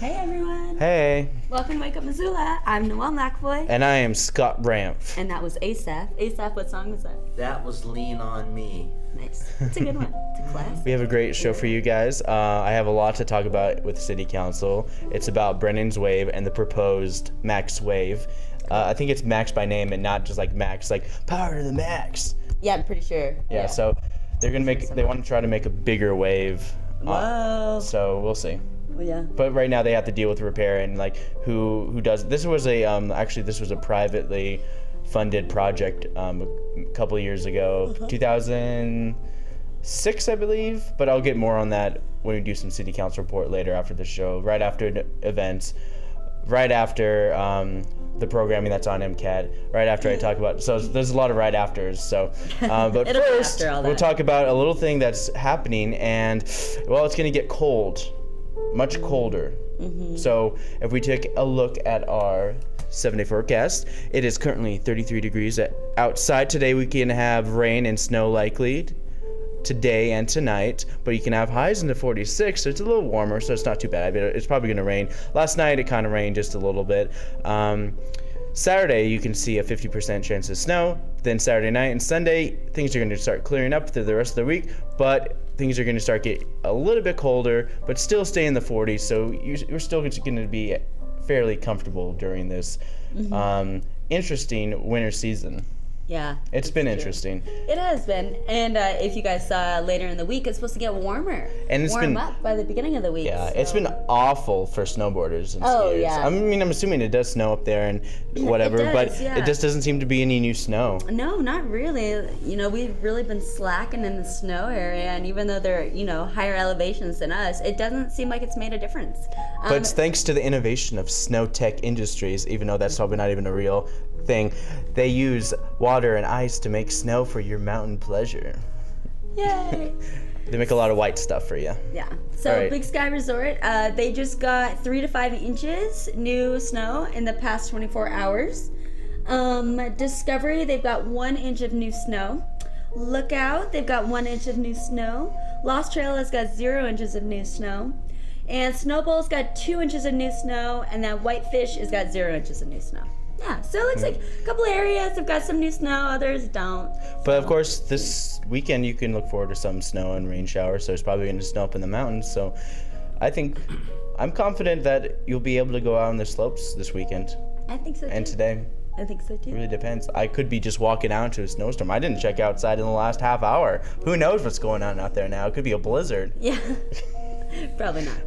Hey everyone. Hey. Welcome to Wake Up Missoula. I'm Noelle Has. And I am Scott Ramph. And that was Asaph. Asaph, what song was that? That was Lean On Me. Nice. It's a good one. It's a classic. We have a great show for you guys. I have a lot to talk about with City Council. It's about Brennan's Wave and the proposed Max Wave. I think it's Max by name and not just like Max, like power to the max. Yeah, I'm pretty sure. Yeah, so they're gonna they want to try to make a bigger wave. Whoa. So we'll see. Well, yeah. But right now they have to deal with repair and like who does. This was a actually this was a privately funded project a couple of years ago, 2006 I believe. But I'll get more on that when we do some city council report later after the show, right after events, right after the programming that's on MCAT, right after I talk about. So there's a lot of right afters. So, but first we'll talk about a little thing that's happening, and well, it's gonna get cold. Much colder. So if we take a look at our 7-day forecast, it is currently 33 degrees outside. Today we can have rain and snow likely today and tonight, but you can have highs into 46, so it's a little warmer, so it's not too bad. It's probably going to rain. Last night it kind of rained just a little bit. Saturday you can see a 50% chance of snow. Then Saturday night and Sunday things are going to start clearing up through the rest of the week, but things are going to start getting a little bit colder, but still stay in the 40s, so you're still going to be fairly comfortable during this interesting winter season. Yeah. It's been interesting. It has been. And if you guys saw later in the week, it's supposed to get warmer. And it's been up by the beginning of the week. Yeah, so. It's been awful for snowboarders and skiers. Yeah. I mean, I'm assuming it does snow up there and whatever, it does, but it just doesn't seem to be any new snow. No, not really. You know, we've really been slacking in the snow area, and even though they're, higher elevations than us, it doesn't seem like it's made a difference. But it's thanks to the innovation of Snow Tech Industries, even though that's probably not even a real thing. They use water and ice to make snow for your mountain pleasure. Yay! They make a lot of white stuff for you. Yeah. So right. Big Sky Resort, they just got 3 to 5 inches new snow in the past 24 hours. Discovery, they've got 1 inch of new snow. Lookout, they've got 1 inch of new snow. Lost Trail has got 0 inches of new snow. And Snowball's got 2 inches of new snow, and then Whitefish has got 0 inches of new snow. Yeah, so it looks like a couple areas have got some new snow, others don't. But of course, this weekend you can look forward to some snow and rain showers, so it's probably going to snow up in the mountains. So I'm confident that you'll be able to go out on the slopes this weekend. I think so too. And today. I think so too. It really depends. I could be just walking out into a snowstorm. I didn't check outside in the last half hour. Who knows what's going on out there now? It could be a blizzard. Yeah. Probably not.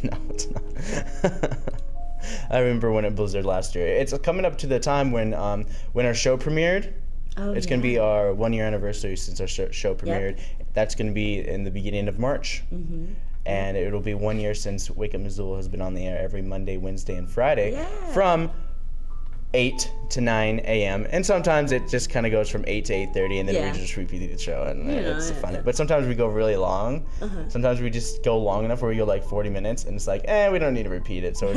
No, it's not. I remember when it blizzarded last year. It's coming up to the time when our show premiered. It's going to be our 1-year anniversary since our show premiered. Yep. That's going to be in the beginning of March. And it'll be 1 year since Wake Up Missoula has been on the air every Monday, Wednesday, and Friday from 8 to 9 a.m. And sometimes it just kind of goes from 8 to 8:30, and then we just repeat the show, and it's fun. But sometimes we go really long. Sometimes we just go long enough where we go like 40 minutes, and it's like, we don't need to repeat it, so we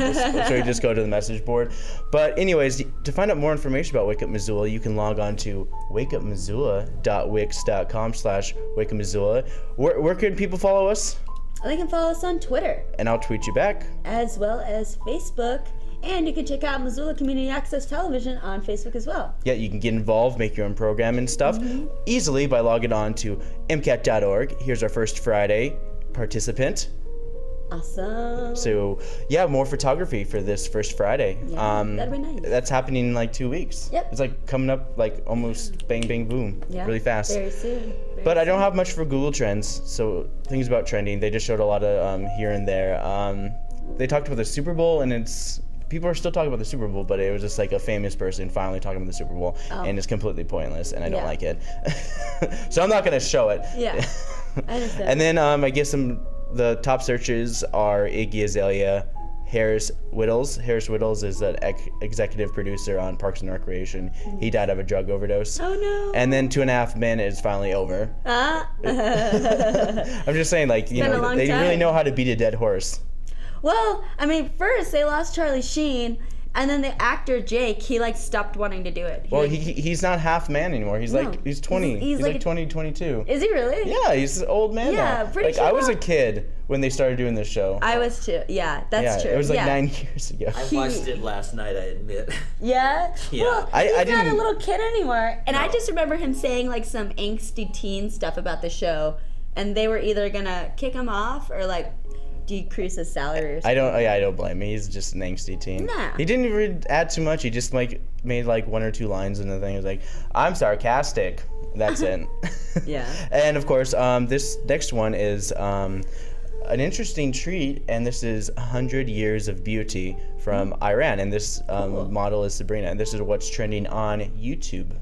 just go to the message board. But anyways, to find out more information about Wake Up Missoula, you can log on to wakeupmissoula.wix.com/wakeupmissoula. Where can people follow us? They can follow us on Twitter. And I'll tweet you back. As well as Facebook. And you can check out Missoula Community Access Television on Facebook as well. Yeah, you can get involved, make your own program and stuff easily by logging on to mcat.org. Here's our first Friday participant. Awesome. So, more photography for this first Friday. Yeah, that'd be nice. That's happening in like 2 weeks. Yep. It's like coming up like almost bang, bang, boom. Yeah, really fast. Very soon. But I don't have much for Google Trends, so things about trending. They just showed a lot of here and there. They talked about the Super Bowl, and people are still talking about the Super Bowl, but it was just like a famous person finally talking about the Super Bowl, and it's completely pointless, and I don't like it. So I'm not going to show it. Yeah, I understand. And then I guess the top searches are Iggy Azalea, Harris Whittles. Harris Whittles is an executive producer on Parks and Recreation. He died of a drug overdose. Oh no. And then 2.5 Men is finally over. I'm just saying, like, they really know how to beat a dead horse. Well, I mean, first they lost Charlie Sheen, And then the actor Jake, he like stopped wanting to do it. He's not half man anymore. He's 20. He's like 20, 22. Is he really? Yeah, he's an old man now. Pretty Like I was a kid when they started doing this show. I was too. Yeah, that's true. It was like 9 years ago. I watched it last night, I admit. Yeah? Yeah. Well, I he's not didn't- a little kid anymore. And I No. just remember him saying like some angsty teen stuff about the show. And they were either gonna kick him off or like decrease his salary or something. I don't blame him. He's just an angsty teen. Nah. He didn't even add too much. He just like made like 1 or 2 lines in the thing. He was like, I'm sarcastic. That's it. Yeah. And of course, this next one is an interesting treat, and this is 100 Years of Beauty from Iran. And this model is Sabrina, and this is what's trending on YouTube.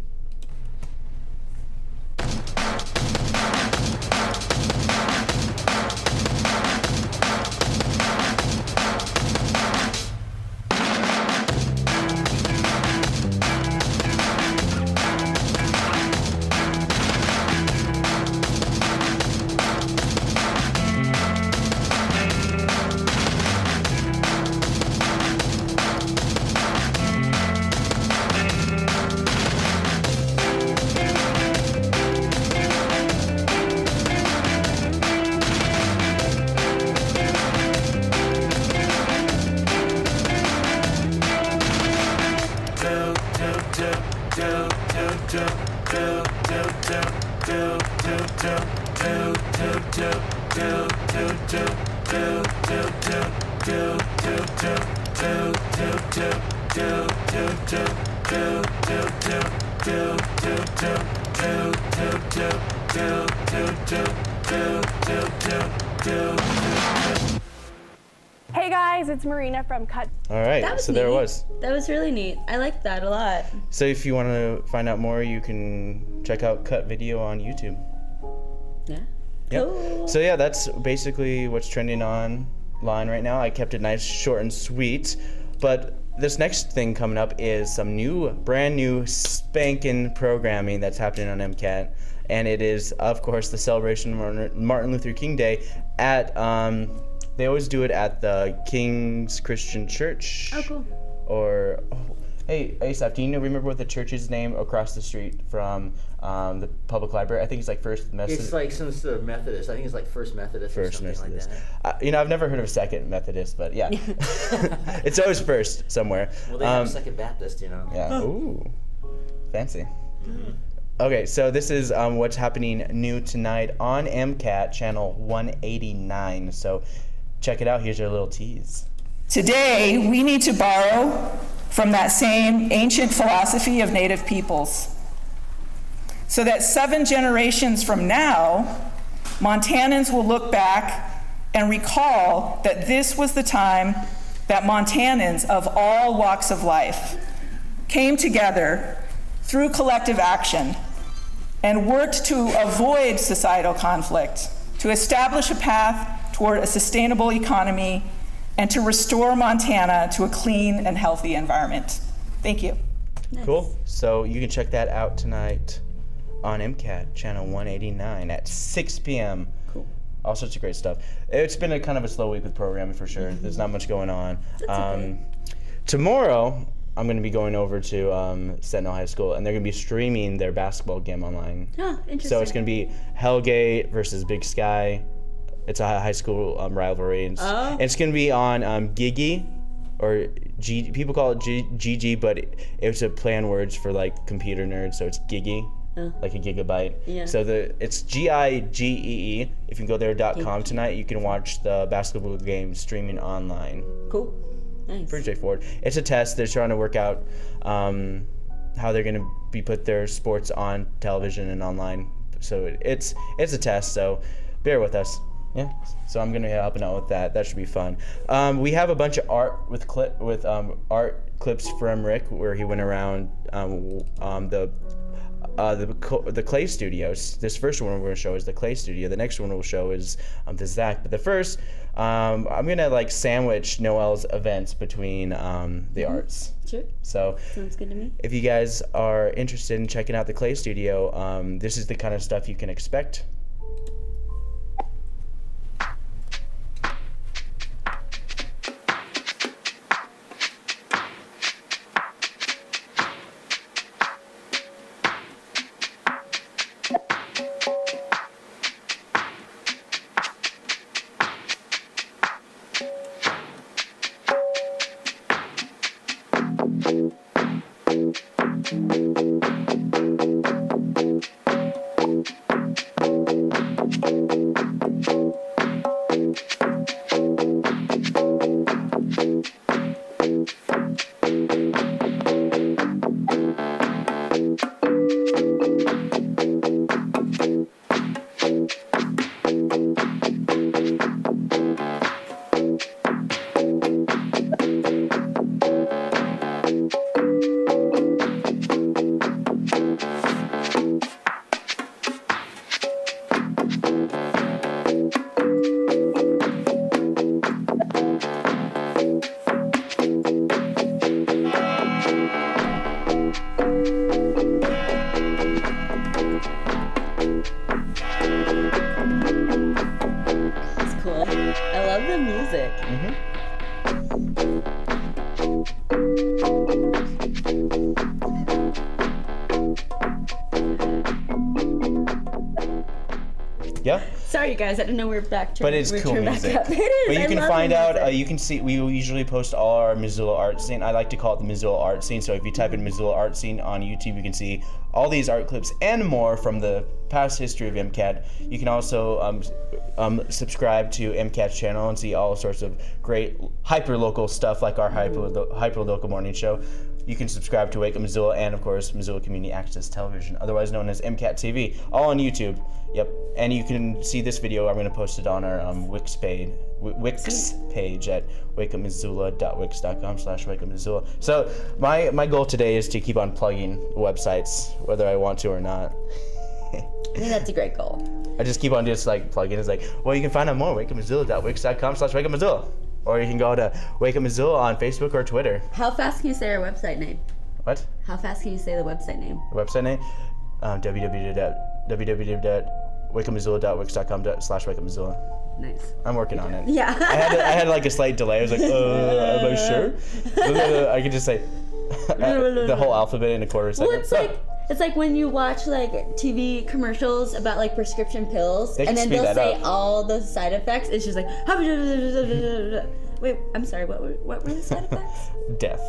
Hey guys, it's Marina from Cut. All right, That was so there it neat. was. That was really neat. I liked that a lot. So if you want to find out more, you can check out Cut Video on YouTube. Yeah. Yep. Cool. So yeah, that's basically what's trending online right now. I kept it nice, short, and sweet. But this next thing coming up is some brand new spanking programming that's happening on MCAT. And it is, of course, the celebration of Martin Luther King Day at, they always do it at the King's Christian Church. Oh, cool. Or, hey, Asaph, do you remember what the church's name across the street from the public library? I think it's like First Methodist. It's like some sort of Methodist. I think it's like First Methodist or First something Methodist. like that. I've never heard of Second Methodist, but yeah. It's always first somewhere. Well, they have Second Baptist, you know. Yeah. Ooh. Fancy. Okay, so this is what's happening new tonight on MCAT channel 189. So check it out. Here's your little tease. Today, we need to borrow from that same ancient philosophy of native peoples, so that 7 generations from now, Montanans will look back and recall that this was the time that Montanans of all walks of life came together through collective action and worked to avoid societal conflict, to establish a path toward a sustainable economy, and to restore Montana to a clean and healthy environment. Thank you. Nice. Cool. So you can check that out tonight on MCAT channel 189 at 6 p.m. Cool. All sorts of great stuff. It's been a kind of a slow week with programming for sure. There's not much going on. That's okay. Tomorrow, I'm going to be going over to Sentinel High School, and they're going to be streaming their basketball game online. Oh, interesting. So it's going to be Hellgate versus Big Sky. It's a high school rivalry. And it's going to be on Gigi, or people call it GG, but it's a play on words for like computer nerds, so it's Gigi, like a gigabyte. Yeah. So it's GIGEE. If you go there.com tonight, you can watch the basketball game streaming online. Cool. Nice. Pretty straightforward. It's a test. They're trying to work out how they're going to be put their sports on television and online. So it's a test. So bear with us. Yeah. So I'm going to be helping out with that. That should be fun. We have a bunch of art with art clips from Rick, where he went around the Clay Studios. This first one we're going to show is the Clay Studio. The next one we'll show is the Zach. But the first, I'm going to like sandwich Noelle's events between the arts. Sure. So Sounds good to me. if you guys are interested in checking out the Clay Studio, this is the kind of stuff you can expect. Sorry, guys. I didn't know we were back. But it's cool music. It is. But you I can love find the out. music. You can see. We usually post all our Missoula art scene. I like to call it the Missoula art scene. So if you type in Missoula art scene on YouTube, you can see all these art clips and more from the past history of MCAT. You can also subscribe to MCAT's channel and see all sorts of great hyper-local stuff like our hyper-local morning show. You can subscribe to Wake Up Missoula and, of course, Missoula Community Access Television, otherwise known as MCAT TV, all on YouTube. Yep, and you can see this video. I'm going to post it on our Wix page at wakeupmissoula.wix.com/wakeupmissoula. So my goal today is to keep on plugging websites, whether I want to or not. I think that's a great goal. I just keep on just like plugging. It's like, well, you can find out more wakeupmissoula.wix.com/wakeupmissoula. Or you can go to Wake Up Missoula on Facebook or Twitter. How fast can you say our website name? What? How fast can you say the website name? The website name? www.wakeupmissoula.wix.com/wakeupmissoula. Nice. I'm working on it. Yeah. I had like a slight delay. I was like, am I sure? I could just say the whole alphabet in a quarter second. Well, it's like when you watch like TV commercials about like prescription pills, They and can then speed they'll that say up. all the side effects. It's just like, wait, I'm sorry. What were the side effects? Death.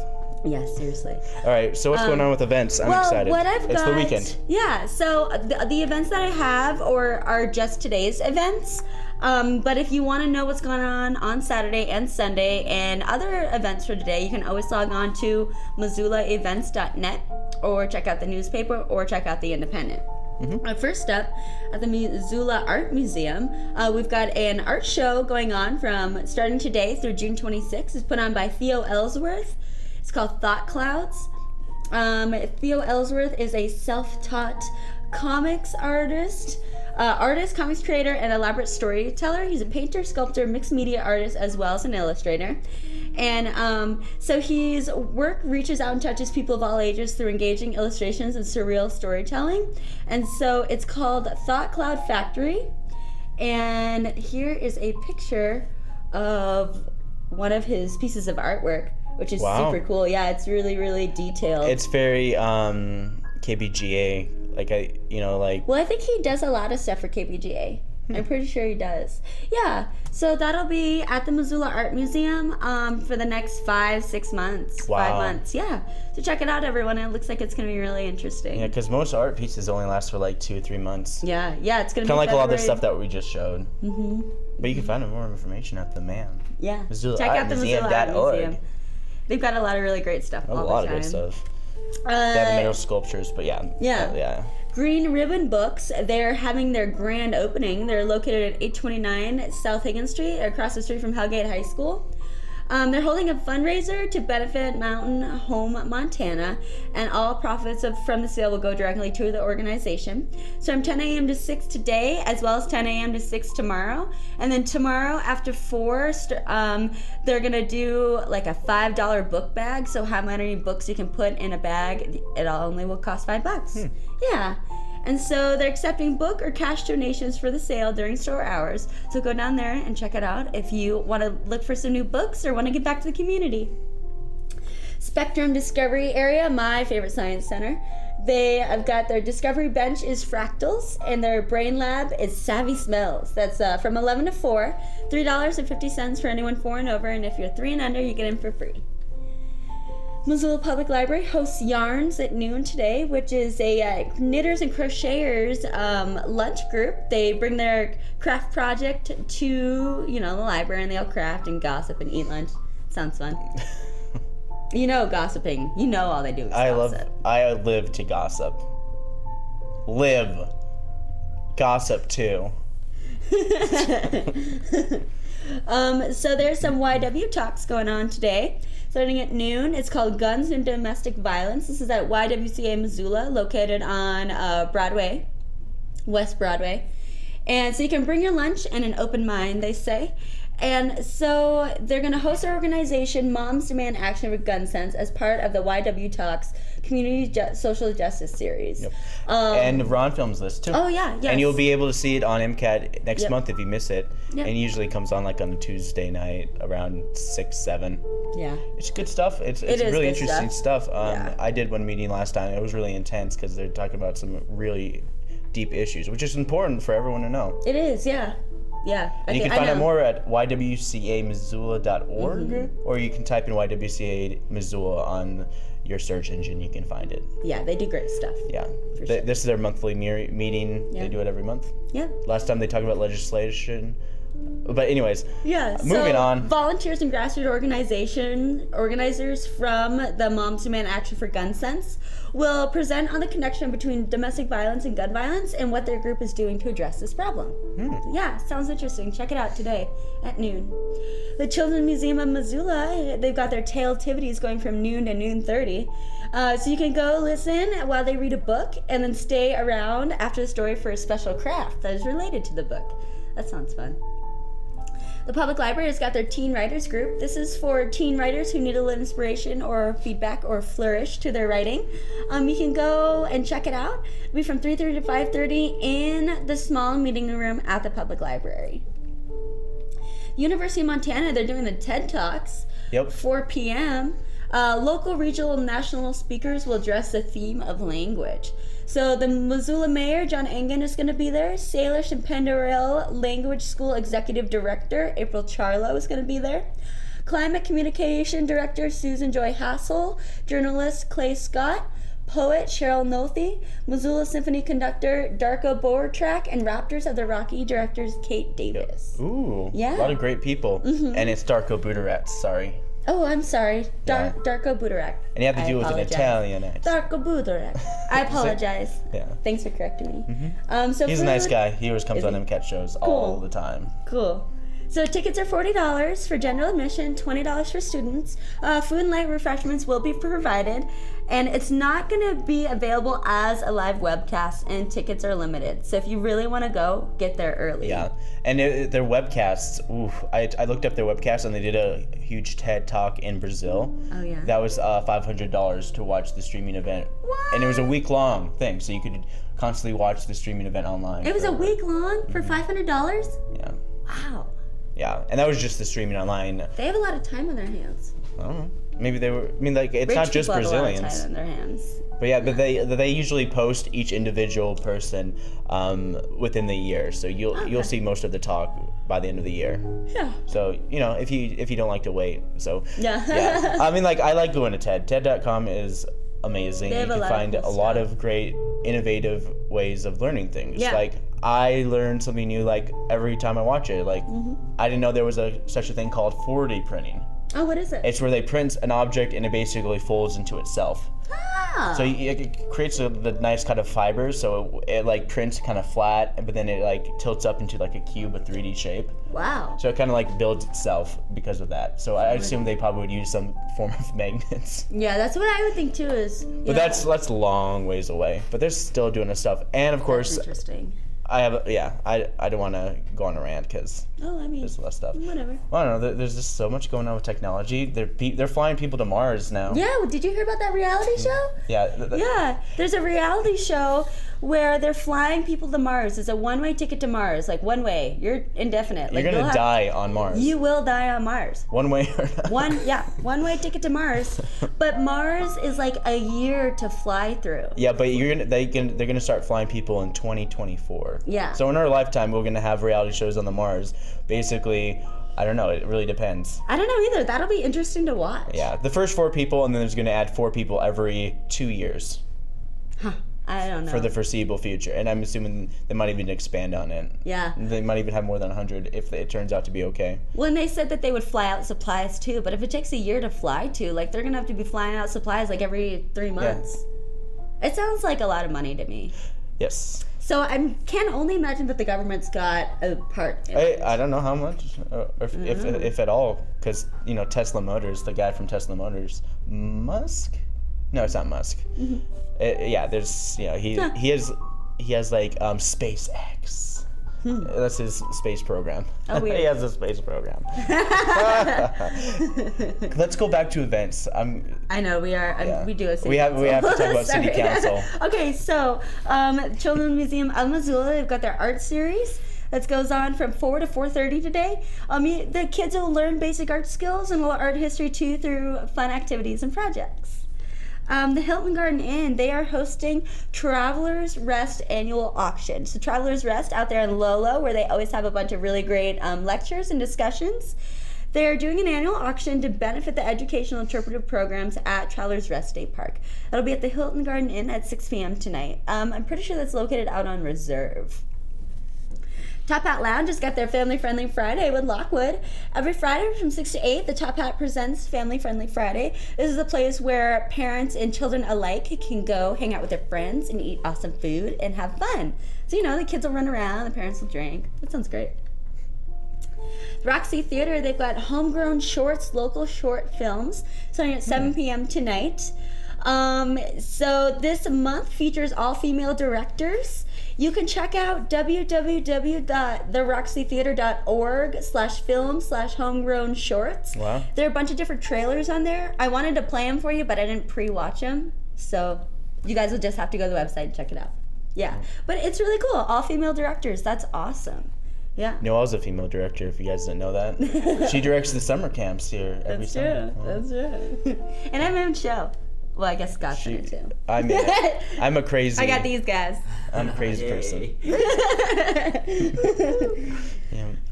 Yeah, seriously. All right, so what's going on with events? I'm excited. What I've it's got, the weekend. Yeah, so the events that I have are just today's events. But if you want to know what's going on Saturday and Sunday and other events for today, you can always log on to MissoulaEvents.net or check out the newspaper or check out the Independent. First up, at the Missoula Art Museum, we've got an art show going on from starting today through June 26th. It's put on by Theo Ellsworth. It's called Thought Clouds. Theo Ellsworth is a self-taught comics artist, comics creator, and elaborate storyteller. He's a painter, sculptor, mixed media artist, as well as an illustrator. And so his work reaches out and touches people of all ages through engaging illustrations and surreal storytelling. And so it's called Thought Cloud Factory. And here is a picture of one of his pieces of artwork, which is super cool. Yeah, it's really, really detailed. It's very KBGA, Well, I think he does a lot of stuff for KBGA. I'm pretty sure he does. Yeah, so that'll be at the Missoula Art Museum for the next 5-6 months. Wow. 5 months, yeah. So check it out, everyone. It looks like it's going to be really interesting. Yeah, because most art pieces only last for like 2 or 3 months. Yeah, it's going to be kind of like a lot of the February. stuff that we just showed. But you can find more information at the Yeah, Missoula check out the Missoula Art Museum.org. Museum. They've got a lot of really great stuff all the time. A lot of good stuff. They have metal sculptures, but yeah. Green Ribbon Books, they're having their grand opening. They're located at 829 South Higgins Street, across the street from Hellgate High School. They're holding a fundraiser to benefit Mountain Home, Montana, and all profits from the sale will go directly to the organization. So from 10 a.m. to 6 today, as well as 10 a.m. to 6 tomorrow. And then tomorrow after 4, they're going to do like a $5 book bag. So how many books you can put in a bag, it only will cost $5. Yeah. And so they're accepting book or cash donations for the sale during store hours. So go down there and check it out if you want to look for some new books or want to get back to the community. Spectrum Discovery Area, my favorite science center. They have got their Discovery Bench is Fractals, and their Brain Lab is Savvy Smells. That's from 11 to 4, $3.50 for anyone 4 and over, and if you're 3 and under, you get in for free. Missoula Public Library hosts Yarns at noon today, which is a knitters and crocheters lunch group. They bring their craft project to, the library, and they'll craft and gossip and eat lunch. Sounds fun. Gossiping. All they do is gossip. I live to gossip. Gossip too. So there's some YW talks going on today. Starting at noon, it's called Guns and Domestic Violence. This is at YWCA Missoula, located on West Broadway. And so you can bring your lunch and an open mind, they say. And so they're going to host their organization, Moms Demand Action with Gun Sense, as part of the YW Talks Community Social Justice Series. Yep. And Ron films this too. Oh, yeah, yes. And you'll be able to see it on MCAT next month if you miss it. Yep. And it usually comes on like on a Tuesday night around 6, 7. Yeah. It's good stuff. It's really interesting stuff. Yeah. I did one meeting last time. It was really intense because they're talking about some really deep issues, which is important for everyone to know. It is, yeah. Yeah. And you can find out more at ywcamissoula.org, or you can type in YWCA Missoula on your search engine. You can find it. Yeah, they do great stuff. Yeah. Sure. This is their monthly meeting. Yeah. They do it every month. Yeah. Last time they talked about legislation. But anyways, moving on. Volunteers and grassroots organizers from the Moms Demand Action for Gun Sense will present on the connection between domestic violence and gun violence and what their group is doing to address this problem. Yeah, sounds interesting. Check it out today at noon. The Children's Museum of Missoula, they've got their Tale-tivities going from noon to noon 30. So you can go listen while they read a book and then stay around after the story for a special craft that is related to the book. That sounds fun. The public library has got their teen writers group. This is for teen writers who need a little inspiration or feedback or flourish to their writing. You can go and check it out. It'll be from 3:30 to 5:30 in the small meeting room at the public library. University of Montana, they're doing the TED Talks. 4 p.m. Local, regional, and national speakers will address the theme of language. So the Missoula Mayor, John Engen, is going to be there. Salish and Penderell Language School Executive Director, April Charlo, is going to be there. Climate Communication Director, Susan Joy Hassel. Journalist, Clay Scott. Poet, Cheryl Nolte. Missoula Symphony Conductor, Darko Bortrak. And Raptors of the Rocky directors, Kate Davis. Ooh, Yeah. a lot of great people. And it's Darko Butarats, sorry. Oh, I'm sorry. Darko Butarach. And you have to do it with an Italian accent. Darko Butarach. I apologize. Yeah. Thanks for correcting me. So he's a nice guy. He always comes on MCAT shows all the time. Cool. So tickets are $40 for general admission, $20 for students. Food and light refreshments will be provided, and it's not going to be available as a live webcast, and tickets are limited. So if you really want to go, get there early. Yeah, and their webcasts, I looked up their webcasts, and they did a huge TED Talk in Brazil. Oh, yeah. That was $500 to watch the streaming event. What? And it was a week-long thing, so you could constantly watch the streaming event online. It was a week long for $500? Yeah. Wow. Yeah, and that was just the streaming online. They have a lot of time on their hands. I don't know. Maybe they were. I mean, like it's Rich not just people Brazilians. have a lot of time on their hands. But yeah, but they usually post each individual person within the year, so you'll see most of the talk by the end of the year. Yeah. So if you don't like to wait, so Yeah. I mean, like I like going to TED. TED.com is amazing. They You have can find a lot of great, innovative ways of learning things. Yeah. Like I learn something new like every time I watch it. Like I didn't know there was such a thing called 4D printing. Oh, what is it? It's where they print an object and it basically folds into itself. Ah. So it creates the nice kind of fibers, so it like prints kind of flat, but then it like tilts up into like a cube, a 3D shape. Wow. So it kind of like builds itself because of that. So I assume they probably would use some form of magnets. Yeah, that's what I would think too. But that's a long ways away. But they're still doing this stuff, and of course, interesting. I don't want to go on a rant because there's less stuff. Whatever. Well, I don't know. There's just so much going on with technology. They're flying people to Mars now. Yeah, did you hear about that reality show? Yeah. Yeah, there's a reality show where they're flying people to Mars. It's a one-way ticket to Mars, like one way. You're indefinite. You're gonna die on Mars. You will die on Mars. One way or not. One-way ticket to Mars. But Mars is like a year to fly through. Yeah, but they're gonna start flying people in 2024. Yeah. So in our lifetime, we're gonna have reality shows on the Mars. Basically, I don't know. It really depends. I don't know either. That'll be interesting to watch. Yeah, the first 4 people, and then there's gonna add 4 people every 2 years. Huh. I don't know. For the foreseeable future, and I'm assuming they might even expand on it. Yeah. They might even have more than 100 if it turns out to be okay. Well, and they said that they would fly out supplies too, but if it takes a year to fly to, like they're gonna have to be flying out supplies like every 3 months. Yeah. It sounds like a lot of money to me. Yes. So I can only imagine that the government's got a part in it. I don't know how much, or if at all, because Tesla Motors, the guy from Tesla Motors, Musk? No, it's not Musk. There's he has like SpaceX. That's his space program. Oh, weird. He has a space program. Let's go back to events. I know we are. We do a city. We have to talk about Sorry. city council. Okay, so Children's Museum of Missoula, they've got their art series that goes on from 4 to 4:30 today. The kids will learn basic art skills and art history too through fun activities and projects. The Hilton Garden Inn, they are hosting Travelers Rest annual auction. So Travelers Rest out there in Lolo, where they always have a bunch of really great lectures and discussions. They're doing an annual auction to benefit the educational interpretive programs at Travelers Rest State Park. It'll be at the Hilton Garden Inn at 6 p.m. tonight. I'm pretty sure that's located out on Reserve. Top Hat Lounge has got their Family Friendly Friday with Lockwood. Every Friday from 6 to 8, the Top Hat presents Family Friendly Friday. This is a place where parents and children alike can go hang out with their friends and eat awesome food and have fun. So, you know, the kids will run around, the parents will drink. That sounds great. Roxy Theater, they've got homegrown shorts, local short films, starting at 7 p.m. tonight. So this month features all-female directors. You can check out www.theroxytheater.org/film/homegrown shorts. Wow. There are a bunch of different trailers on there. I wanted to play them for you, but I didn't pre-watch them. So you guys will just have to go to the website and check it out. Yeah, but it's really cool. All-female directors. That's awesome. Yeah. Noelle's a female director, if you guys didn't know that. She directs the summer camps here every summer. That's true. And I'm in show. Well, I guess Scott's in it too. I'm a crazy. I got these guys. I'm a crazy person. Yeah.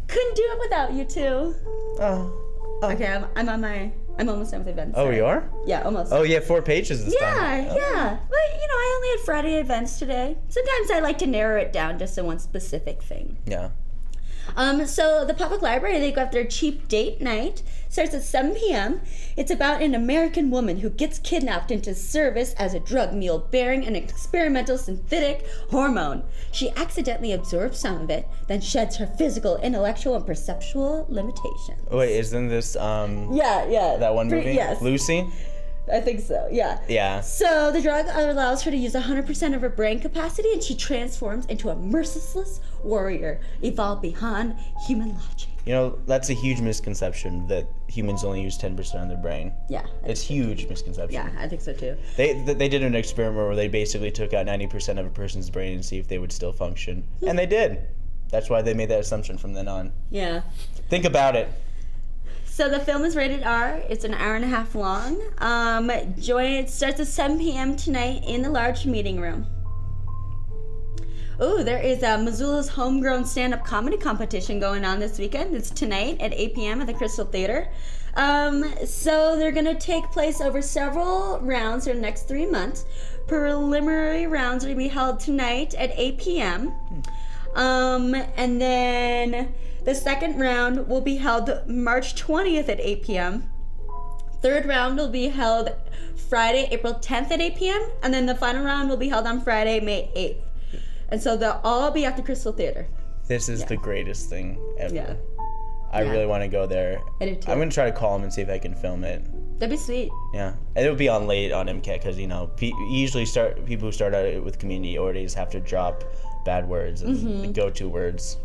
Couldn't do it without you two. Oh. Okay, I'm almost done with events. Oh, sorry. you are? Yeah, almost. Oh, yeah, 4 pages this time. Yeah. But, you know, I only had Friday events today. Sometimes I like to narrow it down just to one specific thing. Yeah. So the public library, they've got their cheap date night. Starts at 7 p.m. It's about an American woman who gets kidnapped into service as a drug mule bearing an experimental synthetic hormone. She accidentally absorbs some of it, then sheds her physical, intellectual, and perceptual limitations. Wait, isn't this Yeah. that one movie? Yes. Lucy? I think so, yeah. Yeah. So the drug allows her to use 100% of her brain capacity, and she transforms into a merciless warrior, evolved beyond human logic. You know, that's a huge misconception that humans only use 10% of their brain. Yeah. It's huge misconception. Yeah, I think so too. They did an experiment where they basically took out 90% of a person's brain and see if they would still function. And they did. That's why they made that assumption from then on. Yeah. Think about it. So the film is rated R. It's an hour and a half long. It starts at 7 p.m. tonight in the large meeting room. Oh, there is Missoula's homegrown stand-up comedy competition going on this weekend. It's tonight at 8 p.m. at the Crystal Theater. So they're going to take place over several rounds for the next 3 months. Preliminary rounds are going to be held tonight at 8 p.m. And then the second round will be held March 20th at 8 p.m. Third round will be held Friday, April 10th at 8 p.m. And then the final round will be held on Friday, May 8th. And so they'll all be at the Crystal Theater. This is the greatest thing ever. Yeah. I really want to go there. I do too. I'm going to try to call him and see if I can film it. That'd be sweet. Yeah. And it'll be on late on MCAT because, you know, people who start out with community already just have to drop bad words and the go-to words.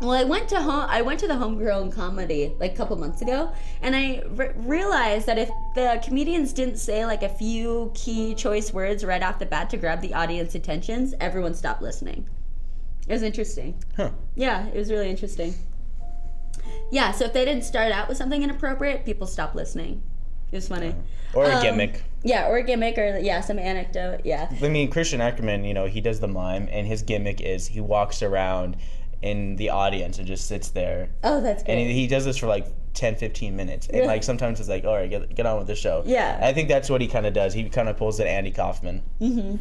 Well, I went to the homegrown comedy like a couple months ago, and I realized that if the comedians didn't say like a few key choice words right off the bat to grab the audience attentions, everyone stopped listening. It was interesting. Huh. Yeah, it was really interesting. Yeah, so if they didn't start out with something inappropriate, people stopped listening. It was funny. Or a gimmick. Yeah, or a gimmick, or some anecdote. Yeah. I mean, Christian Ackerman, you know, he does the mime, and his gimmick is he walks around in the audience and just sits there. Oh, that's good. And he does this for like 10-15 minutes. And like sometimes it's like, all right, get on with the show. Yeah. I think that's what he kind of does. He kind of pulls an Andy Kaufman,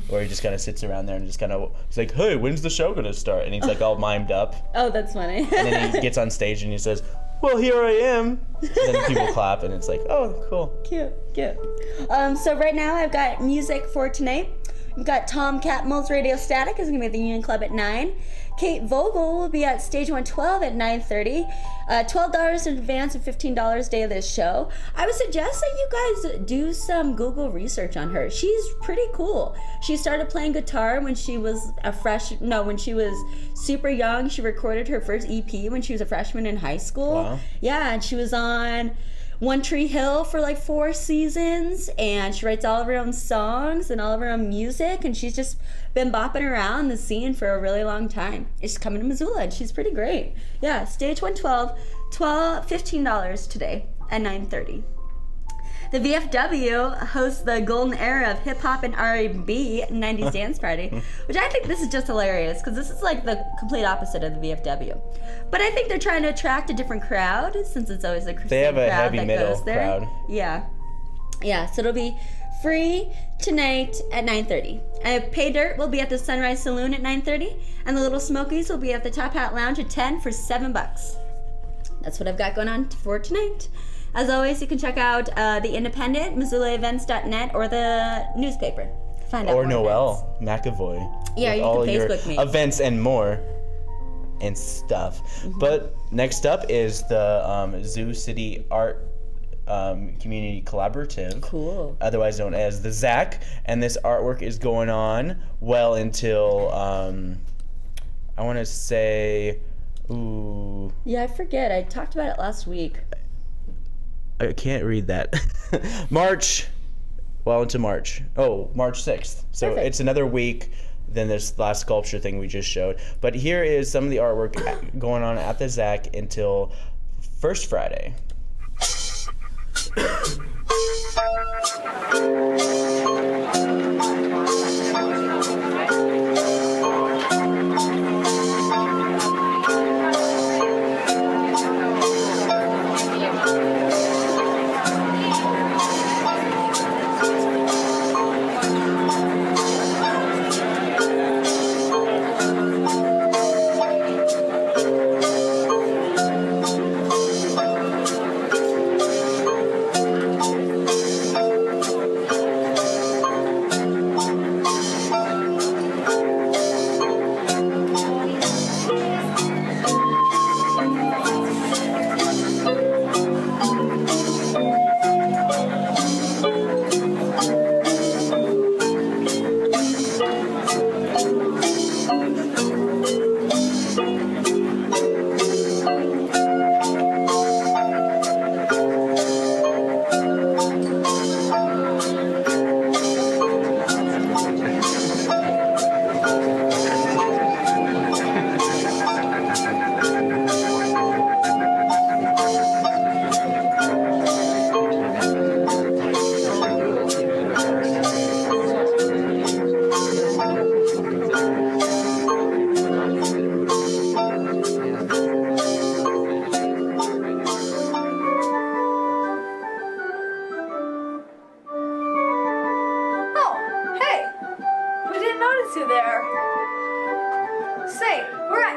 where he just kind of sits around there and just kind of, he's like, hey, when's the show gonna start? And he's like all mimed up. Oh, that's funny. And then he gets on stage and he says, well, here I am. And then people clap and it's like, oh, cool. Cute. So right now I've got music for tonight. We've got Tom Catmull's Radio Static is going to be at the Union Club at 9. Kate Vogel will be at Stage 112 at 9:30. $12 in advance and $15 day of this show. I would suggest that you guys do some Google research on her. She's pretty cool. She started playing guitar when she was when she was super young. She recorded her first EP when she was a freshman in high school. Wow. Yeah, and she was on One Tree Hill for like 4 seasons, and she writes all of her own songs and all of her own music, and she's just been bopping around the scene for a really long time. She's coming to Missoula, and she's pretty great. Yeah, Stage 112, $15 today at 9:30. the VFW hosts the golden era of hip hop and R&B 90s dance party, which I think this is just hilarious because this is like the complete opposite of the VFW. But I think they're trying to attract a different crowd since it's always the They have a crowd heavy that metal goes there. crowd. Yeah. So it'll be free tonight at 9:30. Pay Dirt will be at the Sunrise Saloon at 9:30, and the Little Smokies will be at the Top Hat Lounge at 10 for $7. That's what I've got going on for tonight. As always, you can check out the Independent, MissoulaEvents.net, or the newspaper. Find out Or more Noelle McAvoy. Yeah, with you all can your Facebook me. events and more and stuff. But next up is the Zoo City Art Community Collaborative. Cool. Otherwise known as the ZAC. And this artwork is going on well until, I want to say, ooh. Yeah, I forget. I talked about it last week. I can't read that. March. Well, into March. Oh, March 6th. So Perfect. it's another week than this last sculpture thing we just showed. But here is some of the artwork going on at the ZAC until First Friday.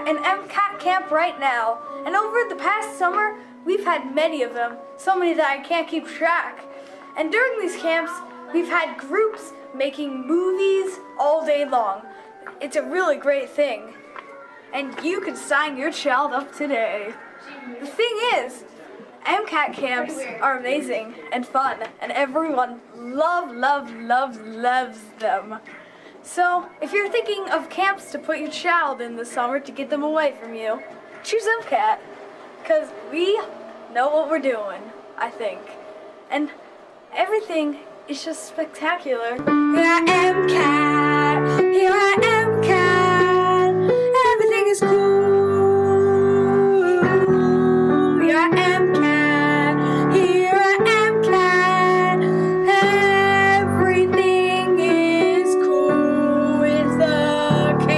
an mcat camp right now, and over the past summer, we've had many of them, so many that I can't keep track. And during these camps, we've had groups making movies all day long. It's a really great thing. And you can sign your child up today. The thing is, MCAT camps are amazing and fun, and everyone loves them. So, if you're thinking of camps to put your child in this summer to get them away from you, choose MCAT, because we know what we're doing, I think. And everything is just spectacular. Here I am, cat. Here I am, cat. Everything is cool. Here I am, cat. Here I am, cat. Everything is cool with the K.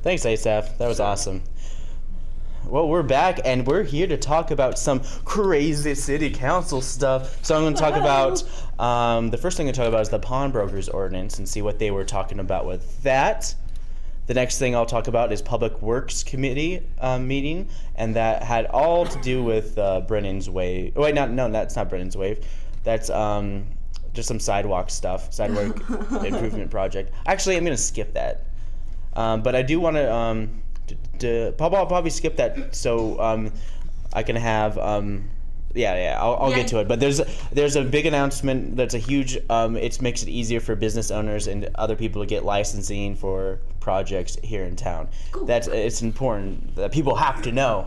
Thanks, Asaph. That was awesome. Well, we're back, and we're here to talk about some crazy city council stuff. So I'm going to talk about, the first thing I'm going to talk about is the pawnbrokers ordinance and see what they were talking about with that. The next thing I'll talk about is Public Works Committee meeting, and that had all to do with Brennan's Wave. Oh, wait, no, that's not Brennan's Wave. That's just some sidewalk stuff, sidewalk improvement project. Actually, I'm going to skip that. But I do want to I'll probably skip that so I can have Yeah, I'll get to it. But there's a big announcement that's a huge. It makes it easier for business owners and other people to get licensing for projects here in town. Cool. It's important that people have to know.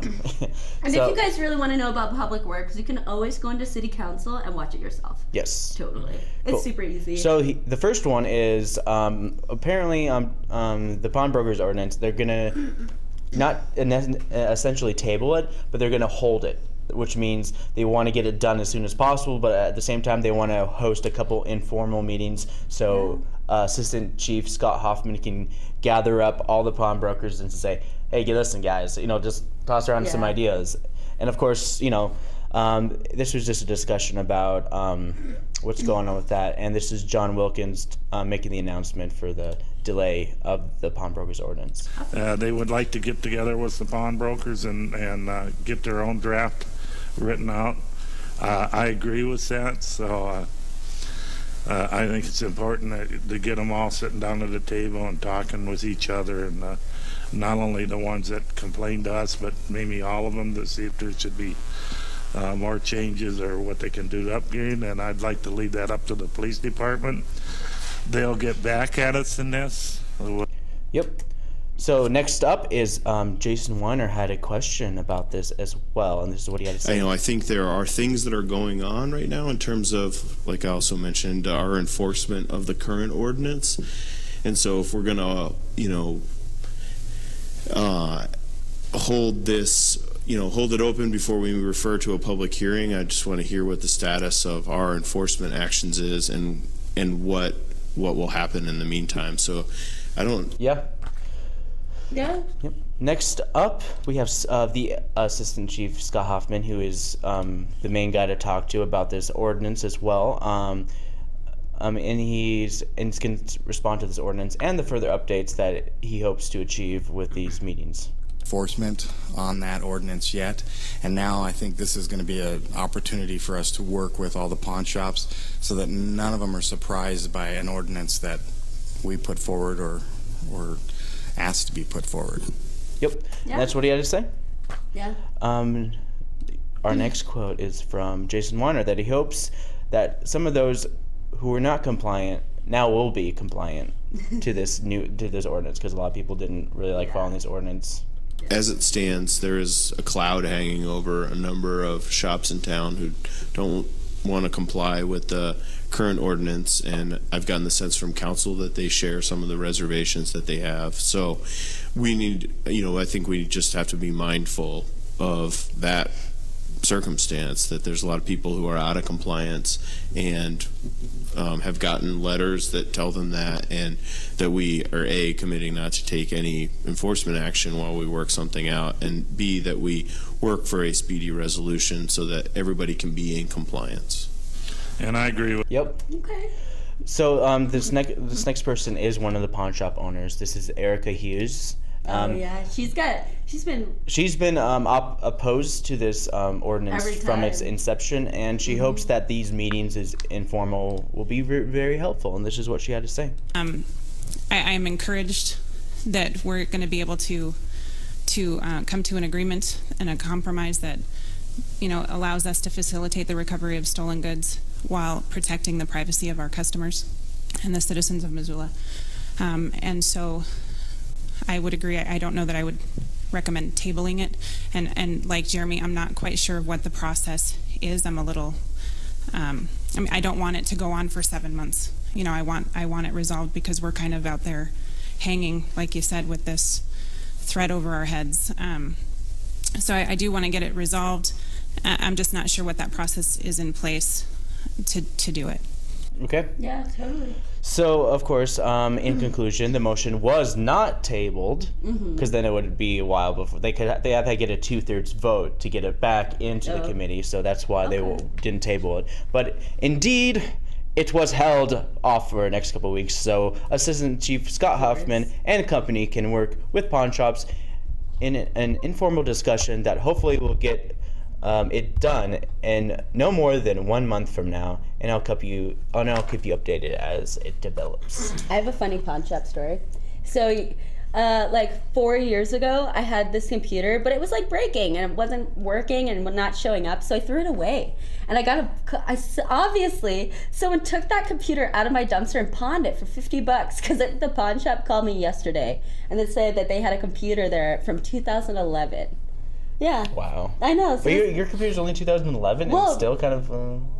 And if you guys really want to know about public works, you can always go into city council and watch it yourself. Yes. Totally. It's super easy. So the first one is apparently the pawnbrokers ordinance. They're gonna not essentially table it, but they're gonna hold it, which means they want to get it done as soon as possible, but at the same time they want to host a couple informal meetings so Assistant Chief Scott Hoffman can gather up all the pawnbrokers and say, hey, listen guys, just toss around some ideas. And of course, this was just a discussion about what's going on with that, and this is John Wilkins making the announcement for the delay of the pawnbrokers ordinance. They would like to get together with the pawnbrokers and get their own draft written out. I agree with that, so I think it's important to get them all sitting down at a table and talking with each other, and not only the ones that complain to us, but maybe all of them, to see if there should be more changes or what they can do to upgrade. And I'd like to leave that up to the police department. They'll get back at us in this. Yep. So next up is Jason Weiner had a question about this as well, and this is what he had to say. I think there are things that are going on right now in terms of, like I also mentioned, our enforcement of the current ordinance. And so if we're going to, hold this, hold it open before we refer to a public hearing, I just want to hear what the status of our enforcement actions is and what will happen in the meantime. So I don't... Yeah. Yep. Next up, we have the Assistant Chief Scott Hoffman, who is the main guy to talk to about this ordinance as well. And he's going to respond to this ordinance and the further updates that he hopes to achieve with these meetings. Enforcement on that ordinance yet, and now I think this is going to be an opportunity for us to work with all the pawn shops so that none of them are surprised by an ordinance that we put forward or asked to be put forward. Yep. Yeah. That's what he had to say. Yeah. Our next quote is from Jason Weiner, that he hopes that some of those who were not compliant now will be compliant to this ordinance, because a lot of people didn't really like following this ordinance. As it stands, there is a cloud hanging over a number of shops in town who don't want to comply with the current ordinance, and I've gotten the sense from council that they share some of the reservations that they have. So we need, I think we just have to be mindful of that circumstance, that there's a lot of people who are out of compliance and have gotten letters that tell them that, and that we are A, committing not to take any enforcement action while we work something out, and B, that we work for a speedy resolution so that everybody can be in compliance. And I agree with. Yep. Okay. So this next person is one of the pawn shop owners. This is Erica Hughes. She's been opposed to this ordinance from its inception, and she hopes that these meetings is informal will be very helpful, and this is what she had to say. I'm encouraged that we're going to be able to come to an agreement and a compromise that allows us to facilitate the recovery of stolen goods while protecting the privacy of our customers and the citizens of Missoula. And so I would agree. I don't know that I would recommend tabling it. And like Jeremy, I'm not quite sure what the process is. I'm a little, I don't want it to go on for 7 months. I want it resolved, because we're kind of out there hanging, like you said, with this threat over our heads. So I do want to get it resolved. I'm just not sure what that process is in place to do it. Okay. Yeah, totally. So, of course, in conclusion, the motion was not tabled, because then it would be a while before they have to get a 2/3 vote to get it back into the committee. So that's why they didn't table it. But indeed, it was held off for the next couple of weeks. So Assistant Chief Scott Hoffman and company can work with pawn shops in an informal discussion that hopefully will get it done in no more than 1 month from now, and I'll keep you updated as it develops. I have a funny pawn shop story. So like 4 years ago, I had this computer, but it was like breaking and it wasn't working and not showing up, so I threw it away. And obviously, someone took that computer out of my dumpster and pawned it for $50 because the pawn shop called me yesterday and they said that they had a computer there from 2011. Yeah. Wow. I know. So but your computer's only 2011 and still kind of...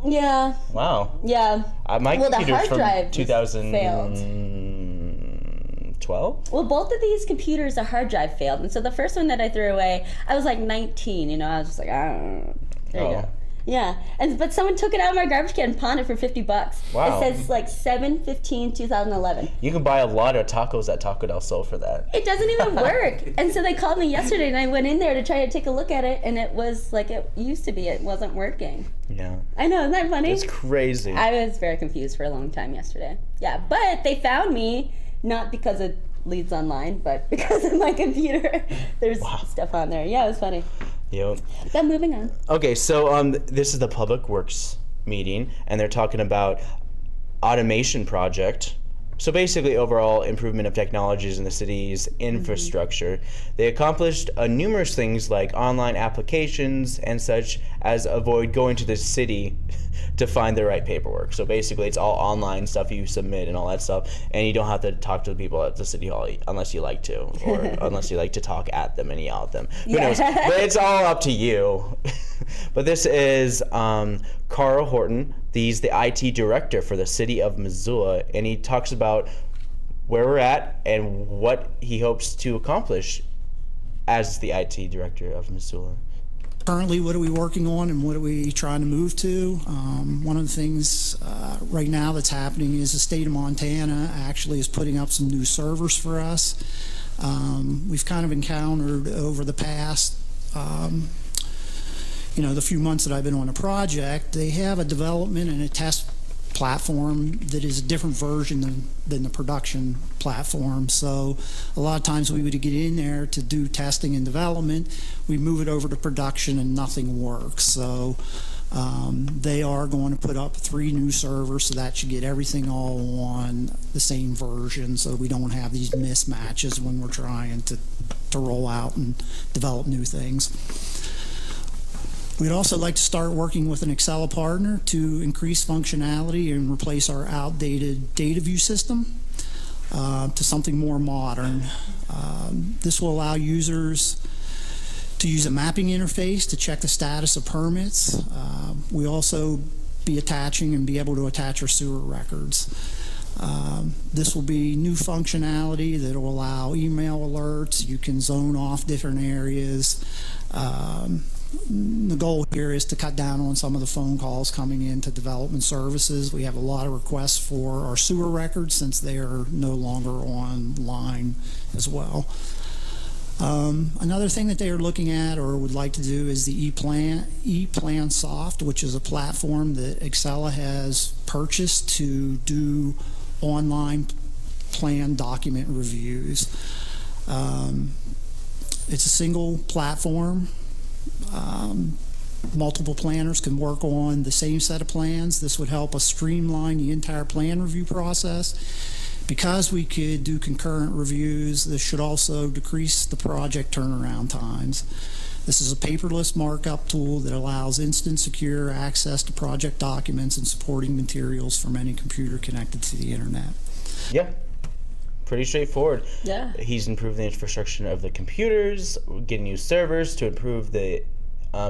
yeah. Wow. Yeah. My computer's from 2012. Well, both of these computers, the hard drive failed. And so the first one that I threw away, I was like 19, you know. I was just like, I don't know. There you go. Yeah. But someone took it out of my garbage can and pawned it for $50. Wow. It says like 7/15/2011. You can buy a lot of tacos at Taco Del Sol for that. It doesn't even work. And so they called me yesterday and I went in there to try to take a look at it and it was like it used to be. It wasn't working. Yeah. I know, isn't that funny? It's crazy. I was very confused for a long time yesterday. Yeah, but they found me not because of leads online, but because of my computer. There's stuff on there. Yeah, it was funny. Yep. But moving on. Okay, so this is the Public Works meeting, and they're talking about automation project. So basically, overall improvement of technologies in the city's infrastructure. They accomplished numerous things like online applications and such as avoid going to the city to find the right paperwork. So basically, it's all online stuff you submit and all that stuff, and you don't have to talk to the people at the city hall unless you like to, or unless you like to talk at them and yell at them. Who knows? But it's all up to you. But this is Carl Horton. He's the IT director for the city of Missoula, and he talks about where we're at and what he hopes to accomplish as the IT director of Missoula. Currently, what are we working on and what are we trying to move to? One of the things right now that's happening is the state of Montana actually is putting up some new servers for us. We've kind of encountered over the past the few months that I've been on the project, they have a development and a test platform that is a different version than the production platform. So a lot of times we would get in there to do testing and development, we move it over to production and nothing works. So they are going to put up 3 new servers, so that should get everything all on the same version so we don't have these mismatches when we're trying to roll out and develop new things. We'd also like to start working with an Excel partner to increase functionality and replace our outdated data view system to something more modern. This will allow users to use a mapping interface to check the status of permits. We also be attaching and be able to attach our sewer records. This will be new functionality that will allow email alerts. You can zone off different areas. The goal here is to cut down on some of the phone calls coming into development services. We have a lot of requests for our sewer records since they are no longer online as well. Another thing that they are looking at or would like to do is the ePlan Soft, which is a platform that Excella has purchased to do online plan document reviews. It's a single platform. Multiple planners can work on the same set of plans. This would help us streamline the entire plan review process. Because we could do concurrent reviews, this should also decrease the project turnaround times. This is a paperless markup tool that allows instant, secure access to project documents and supporting materials from any computer connected to the internet. Yeah. Pretty straightforward. Yeah. He's improved the infrastructure of the computers, getting new servers to improve the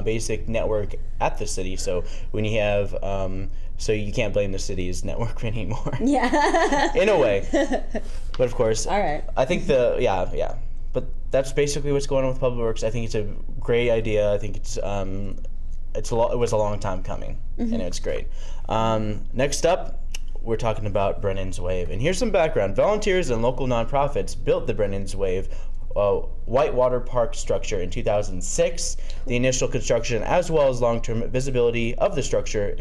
basic network at the city. So when you have, so you can't blame the city's network anymore. Yeah. In a way. But of course, all right. I think yeah. But that's basically what's going on with Public Works. I think it's a great idea. I think it was a long time coming, and it's great. Next up, we're talking about Brennan's Wave. And here's some background. Volunteers and local nonprofits built the Brennan's Wave whitewater park structure in 2006. The initial construction as well as long-term visibility of the structure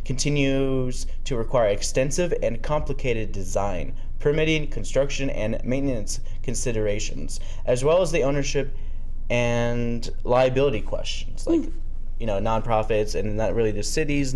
continues to require extensive and complicated design, permitting, construction, and maintenance considerations, as well as the ownership and liability questions. Like, nonprofits and not really the cities,